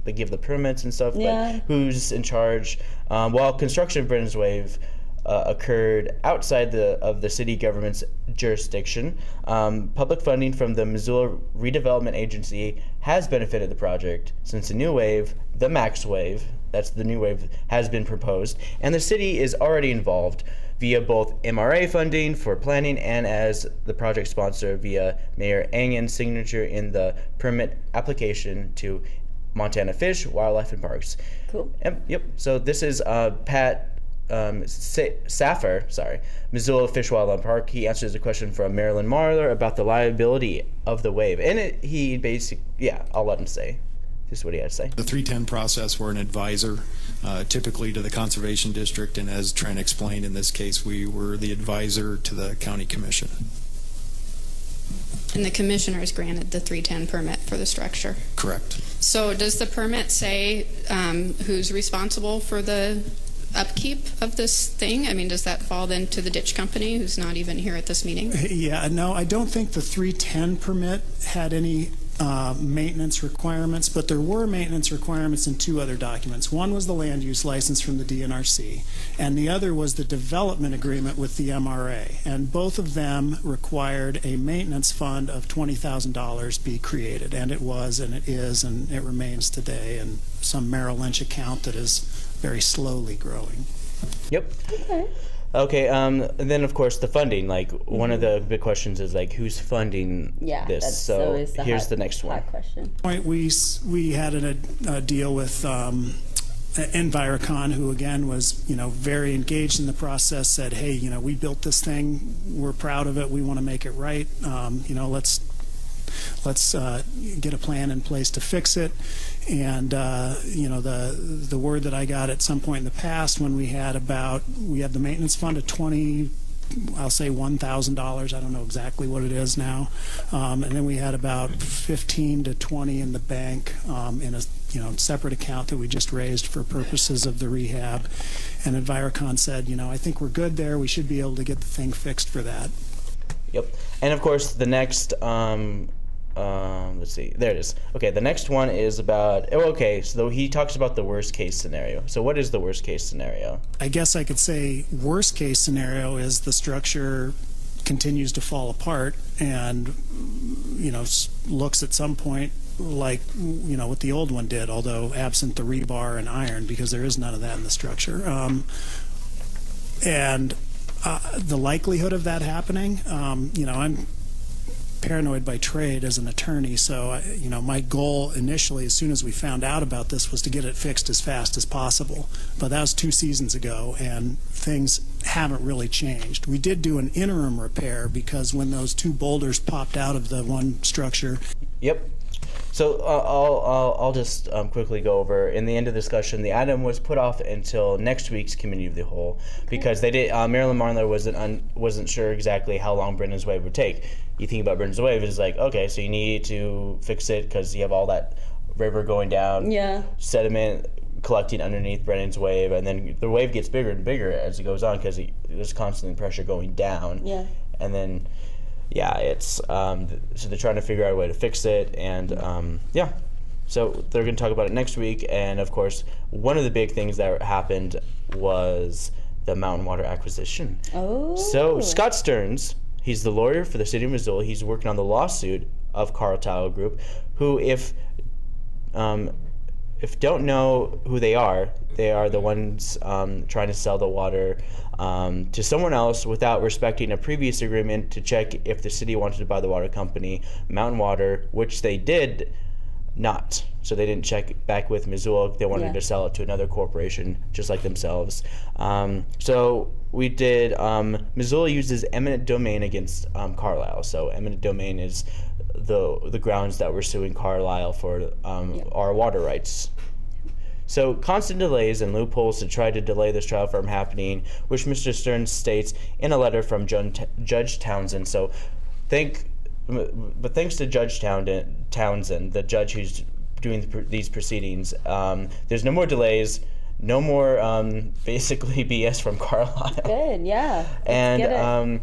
they give the permits and stuff, but who's in charge? While construction of Brennan's Wave occurred outside of the city government's jurisdiction. Public funding from the Missoula Redevelopment Agency has benefited the project since the new wave, the max wave, that's the new wave, has been proposed, and the city is already involved via both MRA funding for planning and as the project sponsor via Mayor Angen's signature in the permit application to Montana Fish, Wildlife, and Parks. Cool. Yep. So this is Pat Saffer, Missoula Fish, Wildlife, Park. He answers a question from Marilyn Marler about the liability of the wave. And he basically, I'll let him say. This is what he had to say. The 310 process, we're an advisor typically to the Conservation District, and as Trent explained, in this case, we were the advisor to the County Commission. And the commissioners granted the 310 permit for the structure? Correct. So does the permit say who's responsible for the upkeep of this thing? I mean, does that fall then to the ditch company, who's not even here at this meeting? Yeah, no, I don't think the 310 permit had any maintenance requirements, but there were maintenance requirements in two other documents. One was the land use license from the DNRC, and the other was the development agreement with the MRA. And both of them required a maintenance fund of $20,000 be created, and it was, and it is, and it remains today, and some Merrill Lynch account that is very slowly growing. Yep. Okay, and then of course the funding. Like one of the big questions is like who's funding this? That's so always the here's the next one. Question. We had a deal with Envirocon, who again was very engaged in the process. Said, hey, we built this thing. We're proud of it. We want to make it right. Let's get a plan in place to fix it. And the word that I got at some point in the past when we had the maintenance fund of I'll say $1,000. I don't know exactly what it is now. And then we had about 15 to 20 in the bank in a separate account that we just raised for purposes of the rehab. And Envirocon said, I think we're good there. We should be able to get the thing fixed for that. Yep. And of course the next let's see, there it is. Okay, the next one is about, so he talks about the worst case scenario. So what is the worst case scenario? I guess I could say worst case scenario is the structure continues to fall apart and, looks at some point like, what the old one did, although absent the rebar and iron, because there is none of that in the structure. And the likelihood of that happening, I'm paranoid by trade as an attorney, so my goal initially, as soon as we found out about this, was to get it fixed as fast as possible. But that was 2 seasons ago, and things haven't really changed. We did do an interim repair because when those 2 boulders popped out of the one structure. Yep. So I'll just quickly go over. In the end of the discussion, the item was put off until next week's committee of the whole because they did. Marilyn Marler wasn't sure exactly how long Brendan's Wave would take. You think about Brendan's Wave, it's like, okay, so you need to fix it because you have all that river going down, sediment collecting underneath Brendan's Wave, and then the wave gets bigger and bigger as it goes on because there's constantly pressure going down. Yeah. And then. Yeah, it's so they're trying to figure out a way to fix it, and so they're going to talk about it next week. And of course, one of the big things that happened was the mountain water acquisition. Oh. So Scott Stearns, he's the lawyer for the city of Missoula. He's working on the lawsuit of Carlyle Group, who, if don't know who they are the ones trying to sell the water to someone else without respecting a previous agreement to check if the city wanted to buy the water company, Mountain Water, which they did not. So they didn't check back with Missoula. They wanted to sell it to another corporation just like themselves. So we did, Missoula uses eminent domain against Carlyle. So eminent domain is the grounds that we're suing Carlyle for our water rights. So constant delays and loopholes to try to delay this trial from happening, which Mr. Stearns states in a letter from Judge Townsend. So thanks to Judge Townsend, the judge who's doing these proceedings, there's no more delays, no more basically BS from Carlyle. Good, yeah. And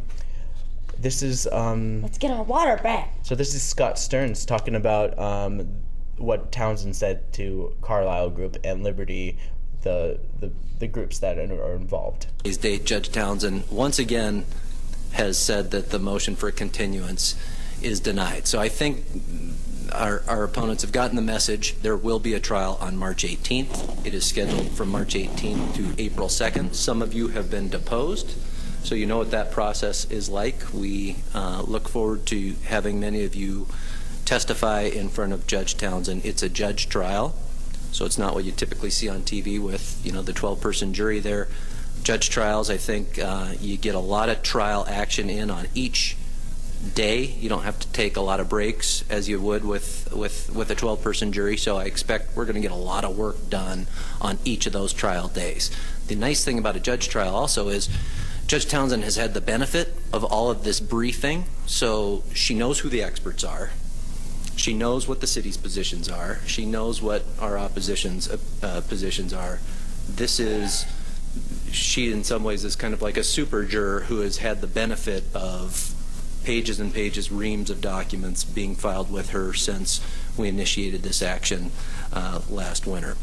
this is let's get our water back. So this is Scott Stearns talking about what Townsend said to Carlyle Group and Liberty, the groups that are involved. Today's date, Judge Townsend once again has said that the motion for continuance is denied. So I think our opponents have gotten the message. There will be a trial on March 18th. It is scheduled from March 18th to April 2nd. Some of you have been deposed, so you know what that process is like. We look forward to having many of you testify in front of Judge Townsend. It's a judge trial, so it's not what you typically see on TV with, you know, the 12-person jury there. Judge trials, I think you get a lot of trial action in on each day. You don't have to take a lot of breaks as you would with a 12-person jury, so I expect we're going to get a lot of work done on each of those trial days. The nice thing about a judge trial also is Judge Townsend has had the benefit of all of this briefing, so she knows who the experts are. She knows what the city's positions are. She knows what our opposition's positions are. She in some ways is kind of like a super juror who has had the benefit of pages and pages, reams of documents being filed with her since we initiated this action last winter.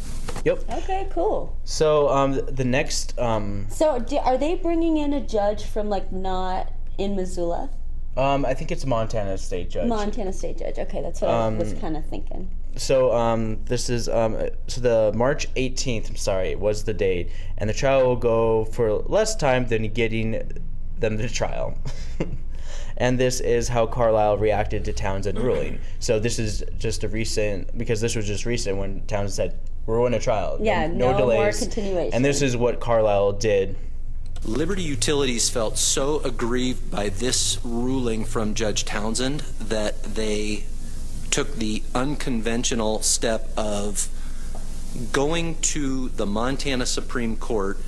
Yep. Okay, cool. So the next... So are they bringing in a judge from, like, not in Missoula? I think it's Montana State Judge. Montana State Judge. Okay, that's what I was kind of thinking. So this is so the March 18th, was the date, and the trial will go for less time than getting them to trial. And this is how Carlyle reacted to Townsend ruling. So this is just a recent, because this was just recent when Townsend said, we're in a trial. Yeah, no delays. more continuation. And this is what Carlyle did. Liberty Utilities felt so aggrieved by this ruling from Judge Townsend that they took the unconventional step of going to the Montana Supreme Court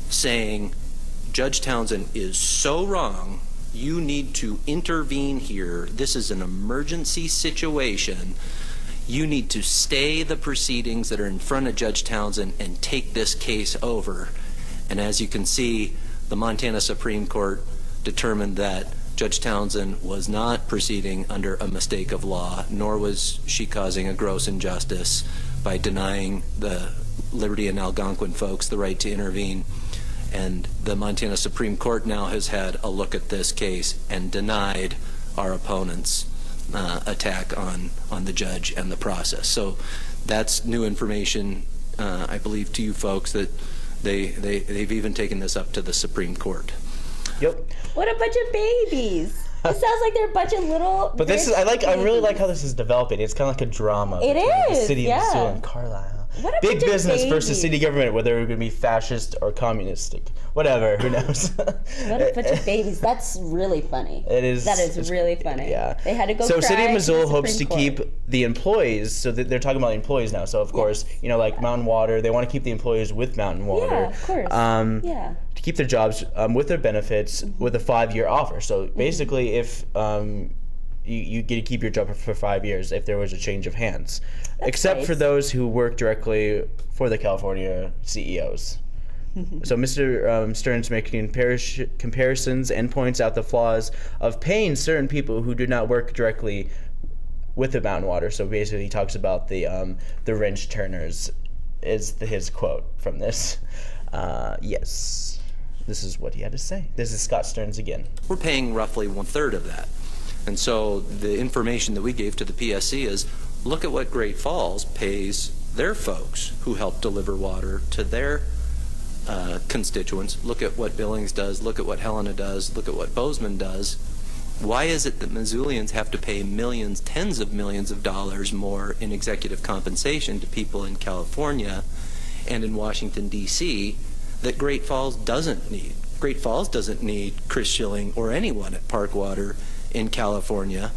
saying, Judge Townsend is so wrong, you need to intervene here. This is an emergency situation. You need to stay the proceedings that are in front of Judge Townsend and take this case over. And as you can see, the Montana Supreme Court determined that Judge Townsend was not proceeding under a mistake of law, nor was she causing a gross injustice by denying the Liberty and Algonquin folks the right to intervene. And the Montana Supreme Court now has had a look at this case and denied our opponents' attack on the judge and the process. So that's new information, I believe, to you folks, that they've even taken this up to the Supreme Court. Yep. What a bunch of babies. It sounds like they're a bunch of little. But this is I really like how this is developing. It's kind of like a drama. It is. The city of yeah. Missoula and Carlyle. What a Big bunch business of versus city government, whether it would be fascist or communistic. Whatever, who knows? What a bunch of babies. That's really funny. It is. That is really funny. Yeah. They had to go So cry City of Missoula the hopes to Supreme Court. keep the employees, so they're talking about employees now. So of course, you know, like Mountain Water, they want to keep the employees with Mountain Water. Yeah, of course. To keep their jobs with their benefits with a 5-year offer. So basically, if you get to keep your job for 5 years if there was a change of hands, except for those who work directly for the California CEOs. So Mr. Stearns making comparisons and points out the flaws of paying certain people who do not work directly with the Mountain Water. So basically, he talks about the wrench turners. Is his quote from this? Yes, this is what he had to say. This is Scott Stearns again. We're paying roughly 1/3 of that. And so the information that we gave to the PSC is, look at what Great Falls pays their folks who help deliver water to their constituents. Look at what Billings does. Look at what Helena does. Look at what Bozeman does. Why is it that Missoulians have to pay millions, tens of millions of dollars more in executive compensation to people in California and in Washington, D.C. that Great Falls doesn't need? Great Falls doesn't need Chris Schilling or anyone at Park Water in California.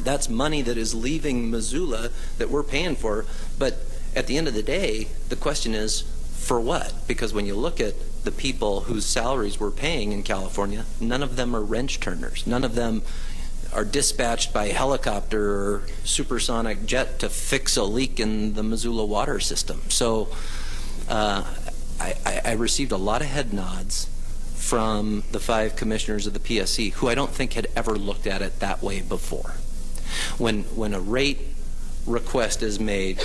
That's money that is leaving Missoula that we're paying for. But at the end of the day, the question is, for what? Because when you look at the people whose salaries we're paying in California, none of them are wrench turners. None of them are dispatched by helicopter or supersonic jet to fix a leak in the Missoula water system. So I received a lot of head nods from the 5 commissioners of the PSC who I don't think had ever looked at it that way before. When a rate request is made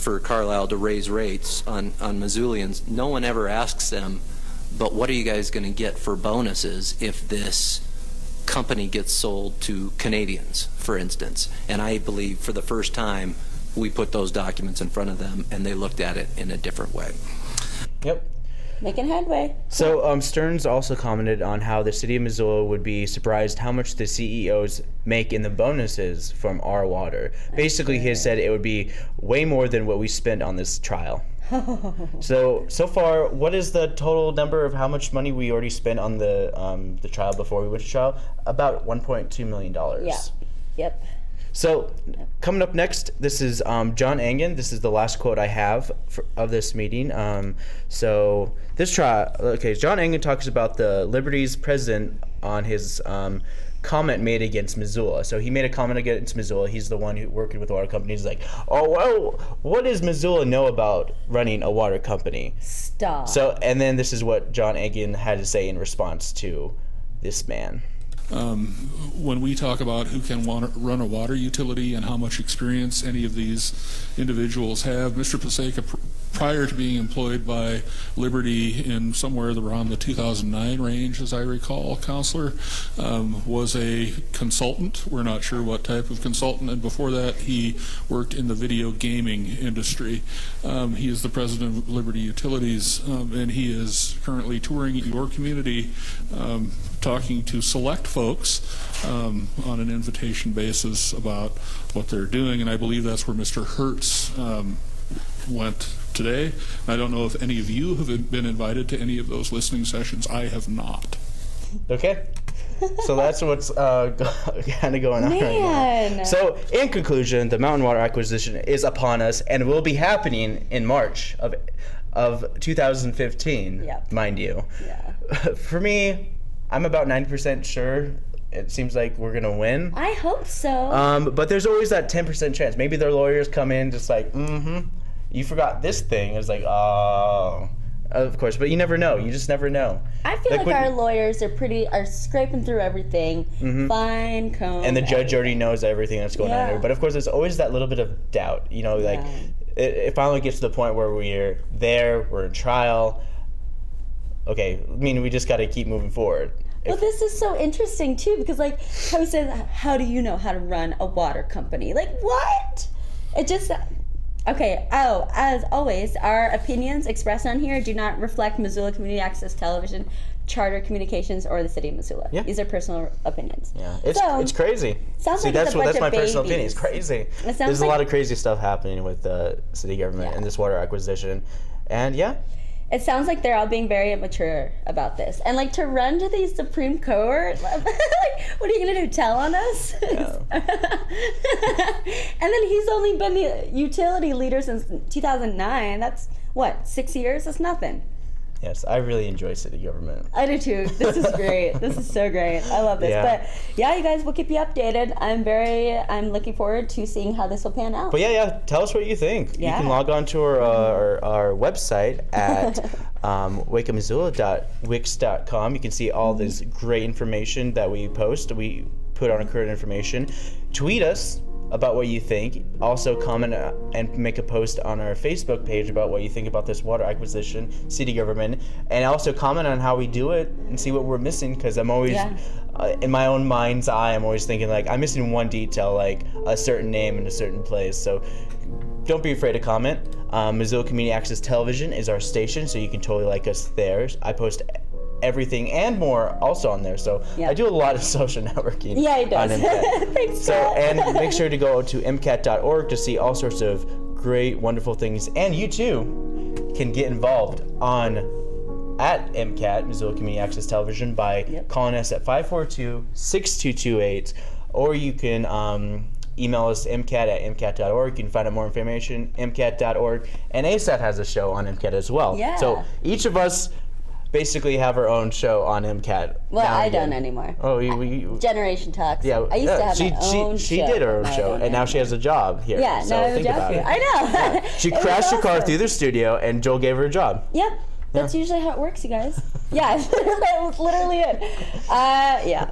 for Carlyle to raise rates on Missoulians, no one ever asks them, but what are you guys going to get for bonuses if this company gets sold to Canadians, for instance? And I believe for the first time we put those documents in front of them and they looked at it in a different way. Yep. Making headway. So Stearns also commented on how the city of Missoula would be surprised how much the CEOs make in the bonuses from our water. Basically, he said it would be way more than what we spent on this trial. So far, what is the total number of how much money we already spent on the trial before we went to trial? About $1.2 million. Yeah. Yep. So, coming up next, this is John Engen. This is the last quote I have of this meeting. So, this trial, okay, John Engen talks about the Liberty's president on his comment made against Missoula. So, he made a comment against Missoula. He's the one who worked with water companies. He's like, oh, well, what does Missoula know about running a water company? Stop. So, and then this is what John Engen had to say in response to this man. When we talk about who can run a water utility and how much experience any of these individuals have, Mr. Paseka, prior to being employed by Liberty in somewhere around the 2009 range, as I recall, Counselor, was a consultant. We're not sure what type of consultant, and before that he worked in the video gaming industry. He is the president of Liberty Utilities, and he is currently touring your community, talking to select folks on an invitation basis about what they're doing, and I believe that's where Mr. Hertz went today. I don't know if any of you have been invited to any of those listening sessions. I have not. Okay. So that's what's kind of going on right now. So in conclusion, the mountain water acquisition is upon us and will be happening in March of 2015, mind you. Yeah. For me, I'm about 90% sure. It seems like we're gonna win. I hope so. But there's always that 10% chance. Maybe their lawyers come in just like, you forgot this thing. It's like, oh, of course. But you never know. You just never know. I feel like our lawyers are scraping through everything, fine comb. And the judge already knows everything that's going on there. But of course, there's always that little bit of doubt. You know, like it finally gets to the point where we're there, we're in trial. Okay, I mean, we just got to keep moving forward. Well, this is so interesting, too, because, like, how he says, how do you know how to run a water company? Like, what? It just... Okay, as always, our opinions expressed on here do not reflect Missoula Community Access Television, Charter Communications, or the City of Missoula. Yeah. These are personal opinions. Yeah, it's crazy. Sounds See, like that's my personal opinion. It's crazy. There's a lot of crazy stuff happening with the city government and this water acquisition. And, it sounds like they're all being very immature about this. And, like, to run to the Supreme Court, like, what are you going to do, tell on us? No. And then he's only been the utility leader since 2009. That's, what, 6 years? That's nothing. Yes, I really enjoy city government. I do too. This is great. This is so great. I love this. Yeah. But yeah, you guys, we'll keep you updated. I'm looking forward to seeing how this will pan out. But yeah, tell us what you think. Yeah. You can log on to our website at wakeofmissoula.wix.com. You can see all this great information that we post. We put on our current information. Tweet us about what you think. Also comment and make a post on our Facebook page about what you think about this water acquisition, city government, and also comment on how we do it and see what we're missing, because I'm always, in my own mind's eye, I'm always thinking like I'm missing one detail, like a certain name in a certain place. So don't be afraid to comment. Missoula Community Access Television is our station, so you can totally like us there. I post everything and more also on there, so I do a lot of social networking. Yeah, he does. On MCAT. Thanks, so, and make sure to go to mcat.org to see all sorts of great, wonderful things, and you too can get involved at MCAT, Missoula Community Access Television, by calling us at 542-6228, or you can email us mcat@mcat.org. You can find out more information mcat.org, and ASAT has a show on MCAT as well. Yeah. So each of us basically have our own show on MCAT. Well, I don't anymore. Oh, Generation Talks. Yeah, I used to have my own show. She did her own show, and now she has a job here. Yeah, so now I have a job here. I know. Yeah. She crashed her car through the studio, and Joel gave her a job. Yep. That's usually how it works, you guys. Yeah, that was literally it. Yeah.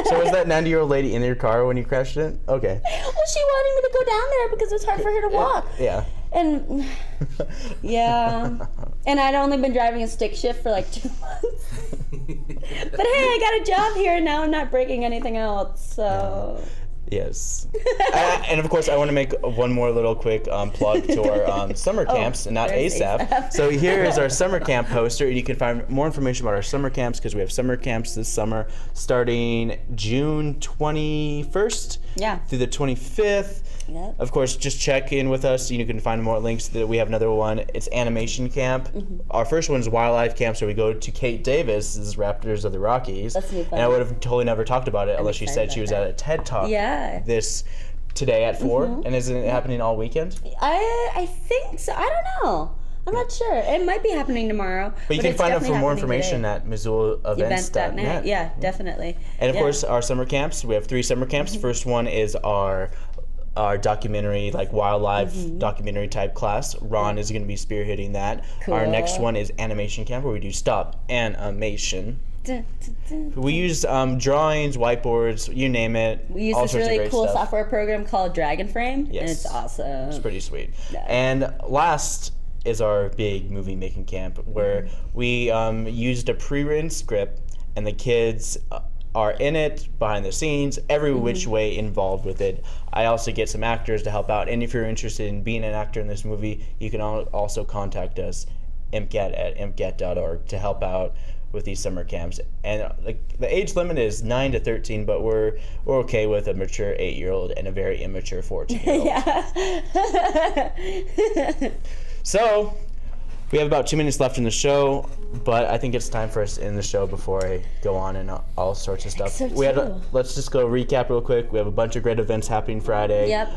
So was that 90-year-old lady in your car when you crashed it? Okay. Well, she wanted me to go down there because it was hard for her to walk. Yeah. And yeah, and I'd only been driving a stick shift for like 2 months. But hey, I got a job here and now I'm not breaking anything else, so. Yes. And of course, I want to make one more little quick plug to our summer camps, and not ASAP. So here is our summer camp poster, and you can find more information about our summer camps because we have summer camps this summer starting June 21st through the 25th. Yep. Of course, just check in with us. You can find more links. We have another one. It's animation camp. Our first one is wildlife camp, so we go to Kate Davis's Raptors of the Rockies. That's and I would have totally never talked about it unless she said she was at a TED Talk. This today at 4, and isn't it happening all weekend? I think so. I don't know. I'm not sure. It might be happening tomorrow. But you can find out for more information at MissoulaEvents.net. Yeah, definitely. And of course, our summer camps. We have 3 summer camps. First one is our documentary, like wildlife documentary type class. Ron is going to be spearheading that. Cool. Our next one is animation camp, where we do stop animation. We use drawings, whiteboards, you name it. We use this really cool software program called Dragonframe, and it's awesome. It's pretty sweet. Yeah. And last is our big movie making camp, where we used a pre-written script, and the kids are in it, behind the scenes, every which way involved with it. I also get some actors to help out, and if you're interested in being an actor in this movie, you can also contact us, mcat@mcat.org, to help out with these summer camps. And the age limit is 9 to 13, but we're okay with a mature 8-year-old and a very immature 14-year-old. Yeah. So we have about 2 minutes left in the show, but I think it's time for us to end the show before I go on and all sorts of stuff. Let's just go recap real quick. We have a bunch of great events happening Friday. Yep.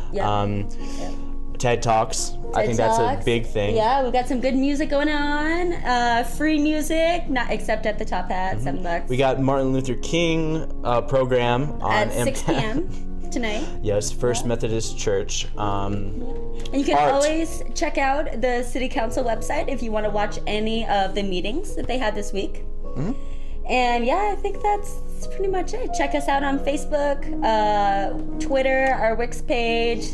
TED Talks. I think that's a big thing. Yeah, we've got some good music going on. Free music, not except at the Top Hat, $7. We got Martin Luther King program on at 6 p.m. tonight. Yes, First Methodist Church. And you can always check out the City Council website if you want to watch any of the meetings that they had this week. And yeah, I think that's pretty much it. Check us out on Facebook, Twitter, our Wix page,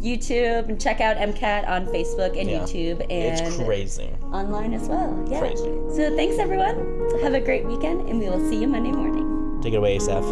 YouTube, and check out MCAT on Facebook and YouTube, and it's crazy online as well. Yeah. Crazy. So thanks everyone. Have a great weekend, and we will see you Monday morning. Take it away, Asaph.